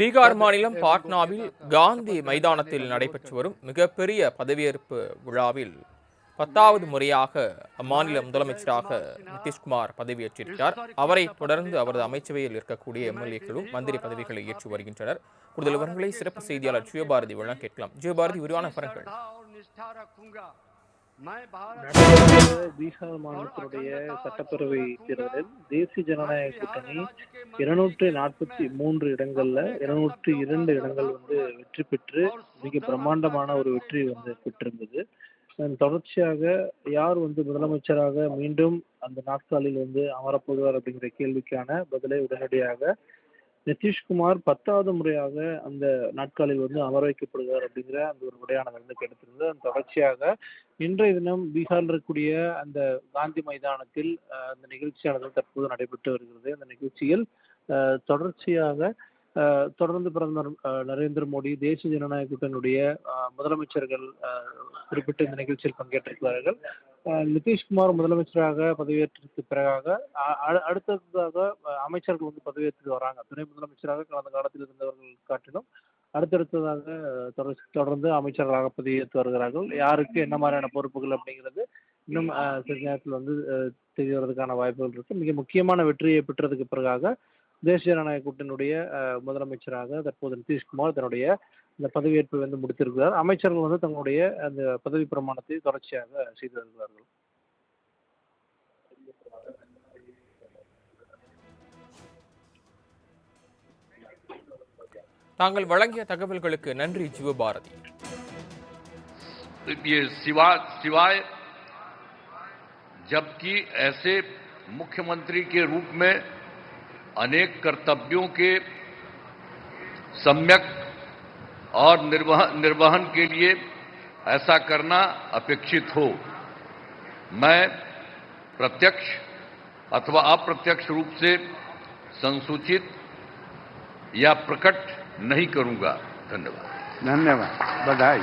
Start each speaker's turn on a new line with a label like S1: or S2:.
S1: பீகார் மாநிலம் பாட்னாவில் காந்தி மைதானத்தில் நடைபெற்று வரும் மிகப்பெரிய பதவியேற்பு விழாவில் 10வது முறையாக அம்மாநில முதலமைச்சராக நிதிஷ்குமார் பதவியேற்றிருக்கிறார். அவரை தொடர்ந்து அவரது அமைச்சரவையில் இருக்கக்கூடிய எம்எல்ஏக்களும் மந்திரி பதவிகளை ஏற்று வருகின்றனர். கூடுதல் விவரங்களை சிறப்பு செய்தியாளர் ஜியோபாரதி வழங்க கேட்கலாம். ஜியோபாரதி, விரிவான விவரங்கள்.
S2: பீகார் மாநிலத்தினுடைய சட்டப்பேரவை தேர்தலில் தேசிய ஜனநாயக கூட்டணி 243 இடங்கள்ல 202 இடங்கள் வெற்றி பெற்று மிக பிரம்மாண்டமான ஒரு வெற்றி பெற்றிருந்தது. தொடர்ச்சியாக யார் முதலமைச்சராக மீண்டும் அந்த நாட்களில் அமரப்போகிறார் அப்படிங்கிற கேள்விக்கான பதிலை உடனடியாக நிதிஷ்குமார் 10வது முறையாக அந்த நாட்களில் அமர வைக்கப்படுகிறார் அப்படிங்கிற அந்த ஒரு விடையானது கிடைத்திருந்தது. அந்த தொடர்ச்சியாக இன்றைய தினம் பீகாரில் இருக்கக்கூடிய அந்த காந்தி மைதானத்தில் அந்த நிகழ்ச்சியானது தற்போது நடைபெற்று வருகிறது. அந்த நிகழ்ச்சியில் தொடர்ச்சியாக தொடர்ந்து பிரதமர் நரேந்திர மோடி, தேசிய ஜனநாயக கூட்டணியுடைய முதலமைச்சர்கள் குறிப்பிட்ட இந்த நிகழ்ச்சியில் பங்கேற்றிருக்கிறார்கள். நிதிஷ்குமார் முதலமைச்சராக பதவியேற்றதுக்கு பிறகாக அடுத்ததாக அமைச்சர்கள் பதவியேற்று வராங்க. துணை முதலமைச்சராக கடந்த காலத்தில் இருந்தவர்கள் காட்டிலும் அடுத்தடுத்ததாக தொடர்ந்து அமைச்சர்களாக பதவியேற்று வருகிறார்கள். யாருக்கு என்ன மாதிரியான பொறுப்புகள் அப்படிங்கிறது இன்னும் சில நேரத்தில் தெரியறதுக்கான வாய்ப்புகள் இருக்கு. மிக முக்கியமான வெற்றியை பெற்றதுக்கு பிறகாக தேசிய ஜனநாயக கூட்டணியுடைய முதலமைச்சராக தற்போது நிதிஷ்குமார் தன்னுடைய இந்த பதவியேற்பை முடித்திருக்கிறார். அமைச்சர்கள் தங்களுடைய அந்த பதவி பிரமாணத்தை தொடர்ச்சியாக செய்து வருகிறார்கள்.
S1: தாங்கள் வழங்கிய தகவல்களுக்கு நன்றி ஜியோபாரதி.
S3: सिवाय जबकि ऐसे मुख्यमंत्री के रूप में अनेक कर्तव्यों के सम्यक और निर्वहन के लिए ऐसा करना अपेक्षित हो, मैं प्रत्यक्ष अथवा अप्रत्यक्ष रूप से संसूचित या प्रकट नहीं करूंगा। धन्यवाद।
S4: बधाई।